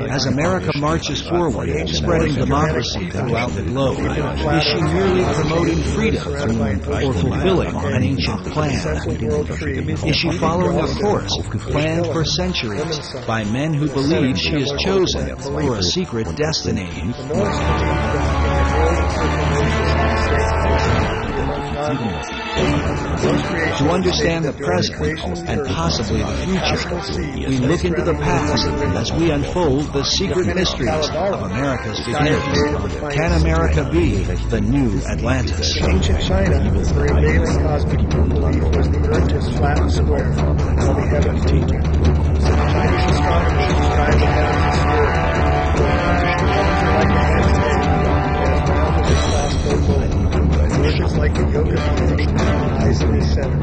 As America marches forward, spreading democracy throughout the globe, is she merely promoting freedom or fulfilling an ancient plan? Is she following a course planned for centuries by men who believe she is chosen for a secret destiny? To understand the present and possibly the future, we look into the past as we unfold the secret mysteries of America's beginnings. Can America be the new Atlantis? Ancient China, the prevailing cosmic belief was the earth was flat and square, while the heavens were round. Chinese astronomers described the heavens as spherical. The heavens are like a head today, as round as a classical bowl. The earth is like a yolk of fish, eyes in the center.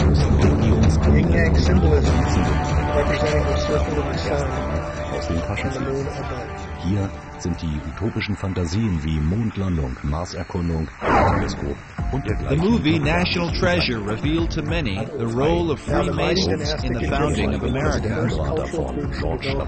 Yin-yang symbolism, representing the circle of the sun and the moon above. Hier sind die utopischen Fantasien wie Mondlandung, Marserkundung, Teleskop und The dergleichen. movie National Treasure revealed to many the role of Freemasons in the founding of America.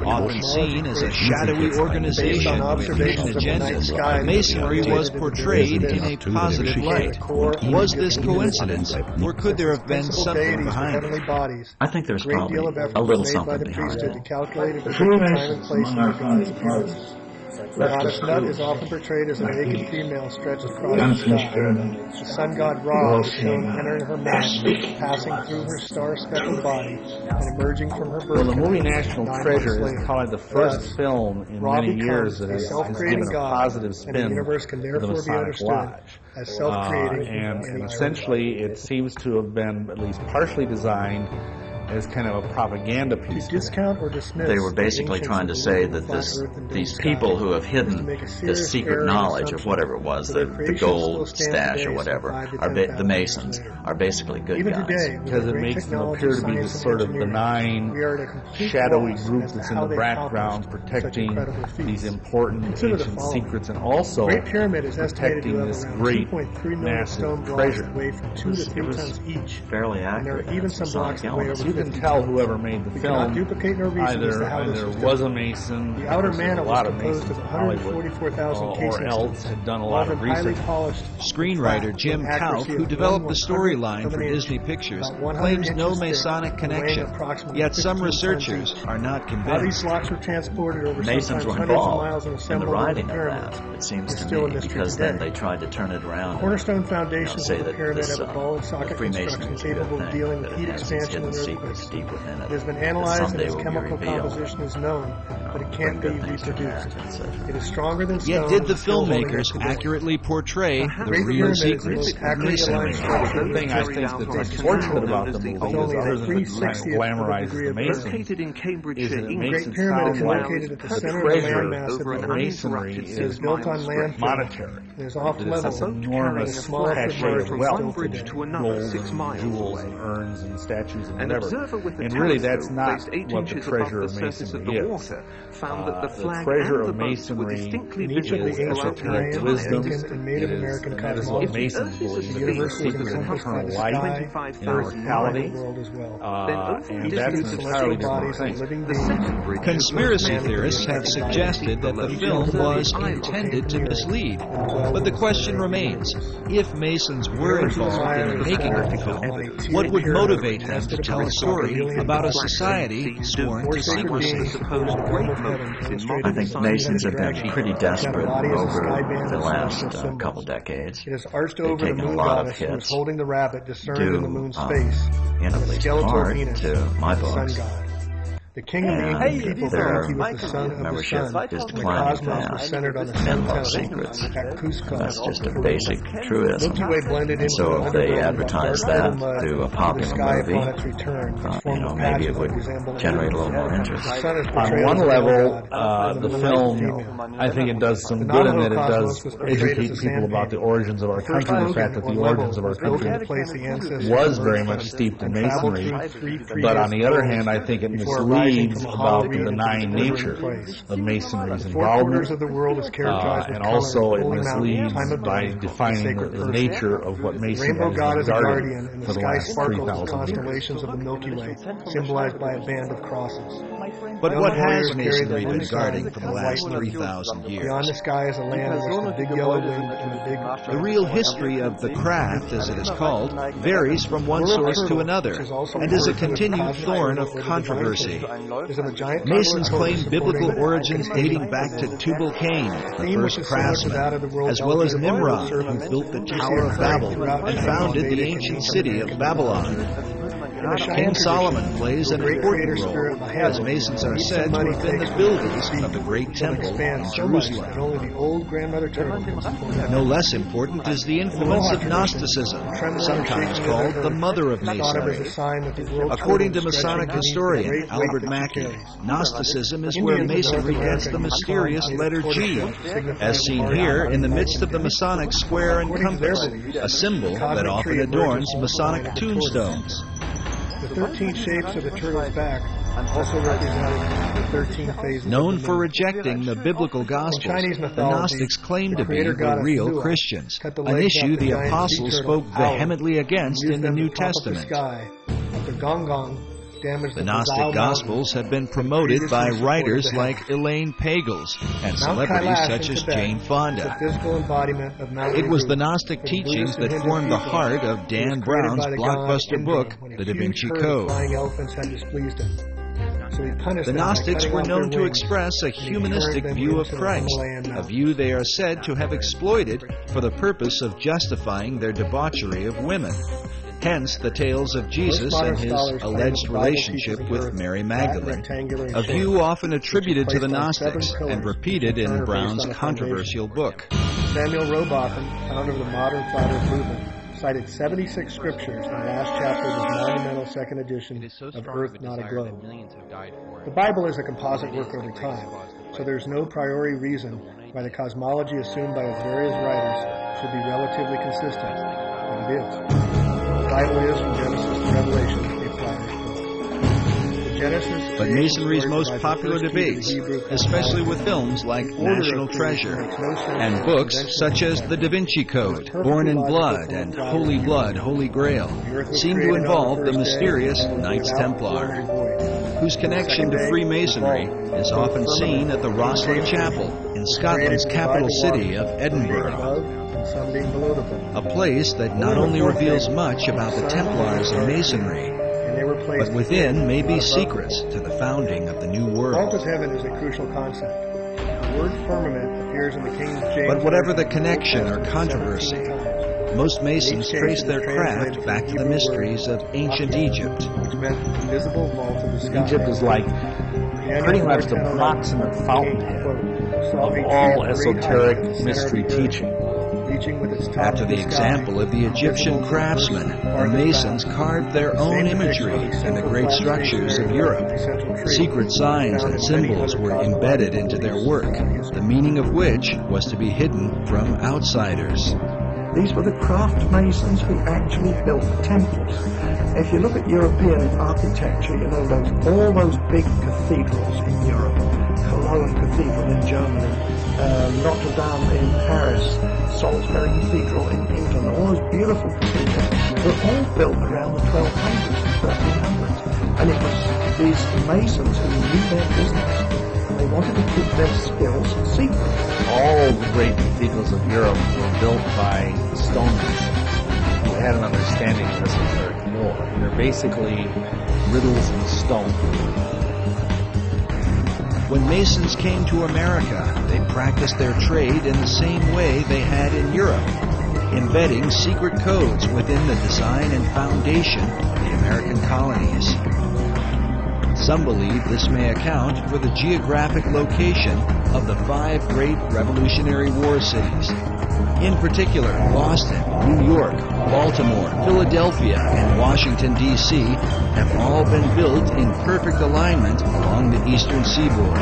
Often seen as a shadowy organization with hidden agendas, Masonry was portrayed in a positive light. Was this coincidence, or could there have been something behind it? I think there's probably a little something behind it. The Freemasons, among our founding fathers, Goddess Nut is often portrayed as a naked female stretched across the sky. The sun god Ra is shown entering her mouth, passing through her star-speckled body, and emerging from her birth. Well, the movie National Treasure is probably the first film in many years that has given a positive spin to the Masonic Lodge. And essentially, it seems to have been at least partially designed as kind of a propaganda piece. They were basically trying to say that these people who have hidden this secret knowledge of whatever it was, the gold stash or whatever, the Masons, are basically good guys. Because it makes them appear to be this sort of benign, shadowy group that's in the background protecting these important ancient secrets and also protecting this great, massive treasure. It was fairly accurate. Masonic elements. You can tell whoever made the film either was a Mason, the outer man a lot of Masons of in Hollywood, or else had done a lot of research. Screenwriter Jim Kauf, who developed the storyline for Disney Pictures, claims no Masonic connection, yet some researchers are not convinced. Masons were involved in the writing of that, it seems to me, because then they tried to turn it around and say that this Freemasonry is a good thing, that it has these hidden secrets deep within it. It has been analyzed and its chemical composition is known, but it can't be reproduced. It is stronger than stone. Yet did the filmmakers accurately portray the real secrets of Masonry? The thing I think that's unfortunate about the movie is, other than glamorize the Masons, is that it makes it sound like the treasure of Masonry is monetary. There's off That it's this enormous cachet of wealth, gold and jewels and urns and statues and whatever. And really, that's not what the treasure of Masonry is. The treasure of Masonry is esoteric wisdom. That is what Masons believe. It is the secret of eternal life, immortality, and that's an entirely different thing. Conspiracy theorists have suggested that the film was intended to mislead. But the question remains, if Masons were involved in the making of the film, what would motivate them to tell a story about a society sworn to secrecy? I think Masons have been pretty desperate over the last couple decades. They've taken a lot of hits, due in at least part to my books. The king of the ancient people their thought he was the son of the membership sun. is The declining cosmos was fast. centered on the Men sun love temple secrets. at Cusco. That's just a basic truism. Milky Way blended into So the if they underworld advertise of that mud through a the popular sky movie, upon its return, which formed a maybe it patch would that resembled generate a little more interest. The sun is On portrayed one as a level, god, the film, I think it does some good in that it does educate people about the origins of our country, the fact that the origins of our country was very much steeped in Masonry. But on the other hand, I think it misleads misleads about the benign nature of Masonry's involvement, and also it misleads by defining the nature of what Masonry has been guarding for the last 3,000 constellations of the Milky Way, symbolized by a band of crosses. But what has Masonry been guarding for the last 3,000 years? Beyond the sky is a land in which the big yellow wind and the big... The real history of the craft, as it is called, varies from one source to another, and is a continued thorn of controversy. Masons claim biblical origins dating back to Tubal-Cain, the first craftsman, as well as Nimrod, who built the Tower of Babel and founded the ancient city of Babylon. King Solomon plays an important role, as Masons are said to have been the builders of the Great Temple in Jerusalem. No less important is the influence of Gnosticism, sometimes called the mother of Masonry. According to Masonic historian Albert Mackey, Gnosticism is where Masonry gets the mysterious letter G, as seen here in the midst of the Masonic square and compass, a symbol that often adorns Masonic tombstones. The 13 shapes of the turtle's back also represented the 13 phases. Known for rejecting the biblical Gospels, the Gnostics claimed to be the real Christians, an issue the apostles spoke vehemently against in the New Testament. The Gnostic Gospels have been promoted by writers like Elaine Pagels and celebrities such as Jane Fonda. It was the Gnostic teachings that formed the heart of Dan Brown's blockbuster book, The Da Vinci Code. The Gnostics were known to express a humanistic view of Christ, a view they are said to have exploited for the purpose of justifying their debauchery of women. Hence the tales of Jesus and his alleged relationship with Mary Magdalene, a view often attributed to the Gnostics and repeated in Brown's controversial book. Samuel Robotham, founder of the modern Flat Earth movement, cited 76 scriptures in the last chapter of his monumental second edition of Earth Not a Globe. The Bible is a composite work over time, so there is no priori reason why the cosmology assumed by its various writers should be relatively consistent, but it is. The Bible is, from Genesis to Revelation, a flat Earth book. But Masonry's most popular debates, especially with films like National Treasure, and books such as The Da Vinci Code, Born in Blood, and Holy Blood, Holy Grail, seem to involve the mysterious Knights Templar, whose connection to Freemasonry is often seen at the Rosslyn Chapel in Scotland's capital city of Edinburgh. A place that not only reveals much about the Templars and Masonry, but within may be secrets to the founding of the New World. Vault of heaven is a crucial concept. The word firmament appears in the King James. But whatever the connection or controversy, most Masons trace their craft back to the mysteries of ancient Egypt. Egypt is like pretty much the proximate fountainhead of all esoteric mystery teaching. After the example of the Egyptian craftsmen, the Masons carved their own imagery in the great structures of Europe. Secret signs and symbols were embedded into their work, the meaning of which was to be hidden from outsiders. These were the craft masons who actually built the temples. If you look at European architecture, you know all those big cathedrals in Europe, Cologne Cathedral in Germany, Notre Dame in Paris, Salisbury Cathedral in England, all those beautiful cathedrals were all built around the 1200s and 1300s. And it was these masons who knew their business, and they wanted to keep their skills secret. All the great cathedrals of Europe were built by stonemasons who had an understanding of esoteric lore. They're basically riddles in stone. When Masons came to America, they practiced their trade in the same way they had in Europe, embedding secret codes within the design and foundation of the American colonies. Some believe this may account for the geographic location of the 5 great Revolutionary War cities. In particular, Boston, New York, Baltimore, Philadelphia, and Washington, D.C. have all been built in perfect alignment along the eastern seaboard.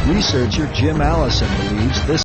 Researcher Jim Allison believes this